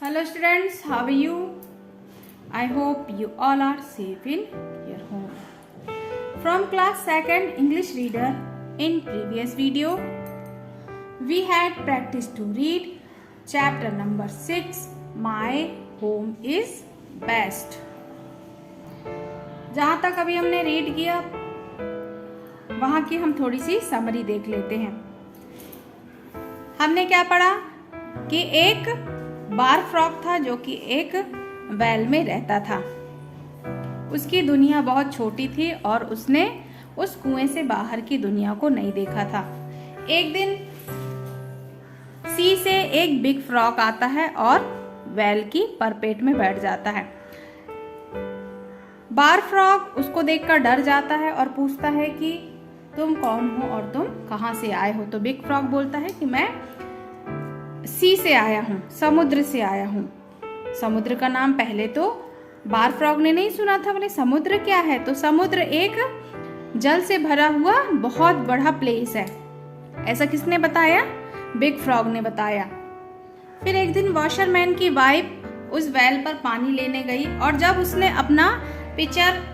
Hello students, how are you? I hope you all are safe in your home. From class 2nd English reader, in previous video, we had practiced to read chapter number 6, My Home is Best. जहाँ तक अभी हमने read किया वहाँ की हम थोड़ी सी summary देख लेते हैं। हमने क्या पढ़ा कि एक बार फ्रॉग था जो कि एक वेल में रहता था। उसकी दुनिया बहुत छोटी थी और उसने उस कुएं से बाहर की दुनिया को नहीं देखा था। एक दिन सी से एक बिग फ्रॉग आता है और वेल की परपेट में बैठ जाता है। बार फ्रॉग उसको देखकर डर जाता है और पूछता है कि तुम कौन हो और तुम कहाँ से आए हो। तो बिग फ्रॉग बोलता है कि मैं सी से आया हूँ, समुद्र से आया हूँ। समुद्र का नाम पहले तो बार फ्रॉग ने नहीं सुना था। बोले समुद्र क्या है? तो समुद्र एक जल से भरा हुआ बहुत बड़ा प्लेस है। ऐसा किसने बताया? बिग फ्रॉग ने बताया। फिर एक दिन वॉशरमैन की वाइफ उस वेल पर पानी लेने गई और जब उसने अपना पिचर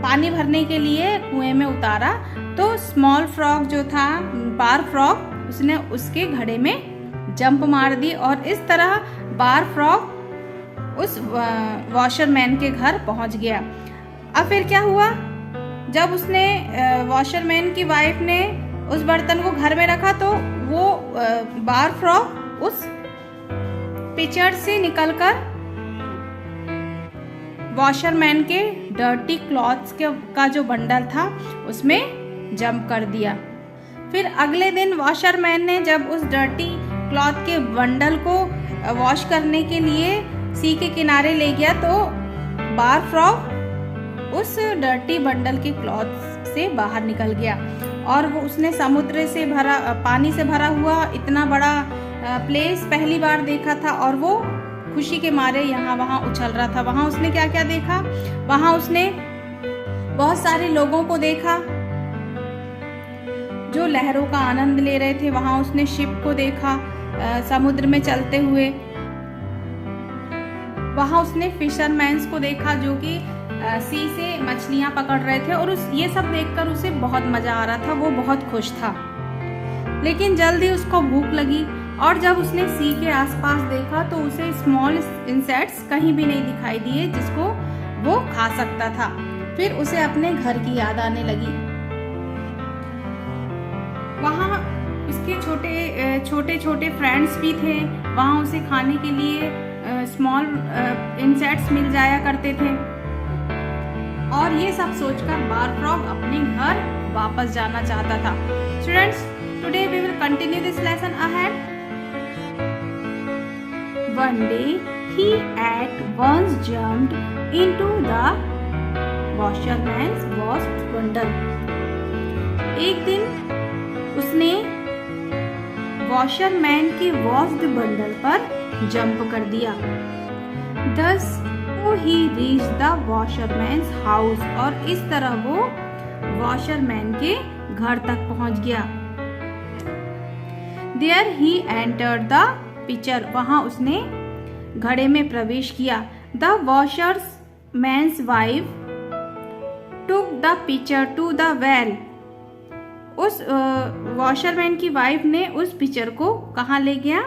पानी भरने के लिए कुएं में उतारा तो स्मॉल फ्रॉग जो था, बार फ्रॉग, उसने उसके घड़े में जंप मार दी और इस तरह बार फ्रॉग उस वॉशरमैन के घर पहुंच गया। अब फिर क्या हुआ? जब उसने वॉशरमैन की वाइफ ने उस बर्तन को घर में रखा तो वो बार फ्रॉग उस पिचर से निकलकर वॉशरमैन के डर्टी क्लॉथ्स का जो बंडल था उसमें जंप कर दिया। फिर अगले दिन वॉशरमैन ने जब उस डर्टी क्लॉथ के बंडल को वॉश करने के लिए सी के किनारे ले गया तो बार फ्रॉग उस डर्टी बंडल के क्लॉथ से बाहर निकल गया और वो उसने समुद्र से भरा, पानी से भरा हुआ इतना बड़ा प्लेस पहली बार देखा था और वो खुशी के मारे यहाँ वहाँ उछल रहा था। वहाँ उसने क्या क्या देखा? वहाँ उसने बहुत सारे लोगों को देखा जो लहरों का आनंद ले रहे थे। वहाँ उसने शिप को देखा समुद्र में चलते हुए। वहाँ उसने फिशरमैन्स को देखा जो कि सी से मछलियाँ पकड़ रहे थे और ये सब देखकर उसे बहुत मजा आ रहा था। वो बहुत खुश था। लेकिन जल्दी उसको भूख लगी और जब उसने सी के आसपास देखा तो उसे स्मॉल इंसेक्ट्स कहीं भी नहीं दिखाई दिए जिसको वो खा सकता था। फिर उसे अपने घर की याद आने लगी। वहाँ उसके छोटे छोटे फ्रेंड्स भी थे। वहाँ उसे खाने के लिए स्मॉल इंसेक्ट्स मिल जाया करते थे और ये सब सोचकर बार फ्रॉग अपने घर वापस जाना चाहता था। Students, today we will continue this lesson ahead. One day he at once jumped into the washerman's washed bundle. एक दिन उसने वॉशरमैन के वॉश्ड बंडल पर जंप कर दिया। Thus he reached the washerman's house और इस तरह वो वॉशरमैन के घर तक पहुंच गया। There he entered the pitcher, वहां उसने घड़े में प्रवेश किया। The washerman's wife took the pitcher to the well. उस वॉशरमैन की वाइफ ने उस पिचर को कहाँ ले गया?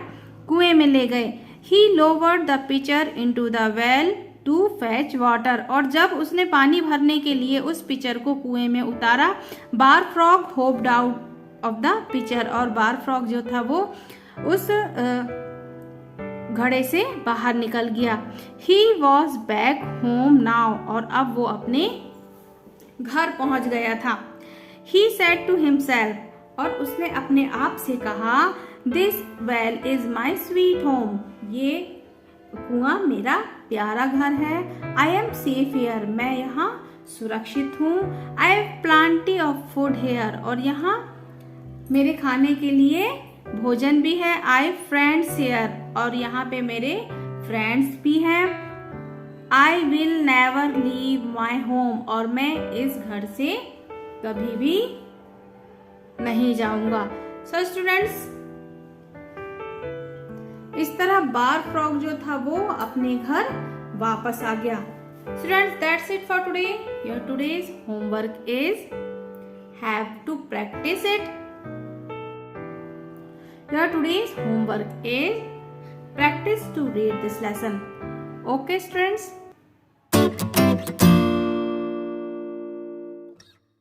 कुएं में ले गए। He lowered the pitcher into the well to fetch water और जब उसने पानी भरने के लिए उस पिचर को कुएं में उतारा, बार frog hopped out of the pitcher और बार फ्रॉग जो था वो उस घड़े से बाहर निकल गया। He was back home now और अब वो अपने घर पहुंच गया था। He said to himself और उसने अपने आप से कहा, This well is my sweet home। ये कुआं मेरा प्यारा घर है। I am safe here। मैं यहाँ सुरक्षित हूँ। I have plenty of food here और यहाँ मेरे खाने के लिए भोजन भी है। आई फ्रेंड्स हियर और यहाँ पे मेरे फ्रेंड्स भी हैं। I will never leave my home और मैं इस घर से कभी भी नहीं जाऊंगा। सो स्टूडेंट्स, इस तरह बार फ्रॉग जो था वो अपने घर वापस आ गया। Students, that's it for today. Your today's homework is have to practice it. Your today's homework is practice to read this lesson. Okay, students?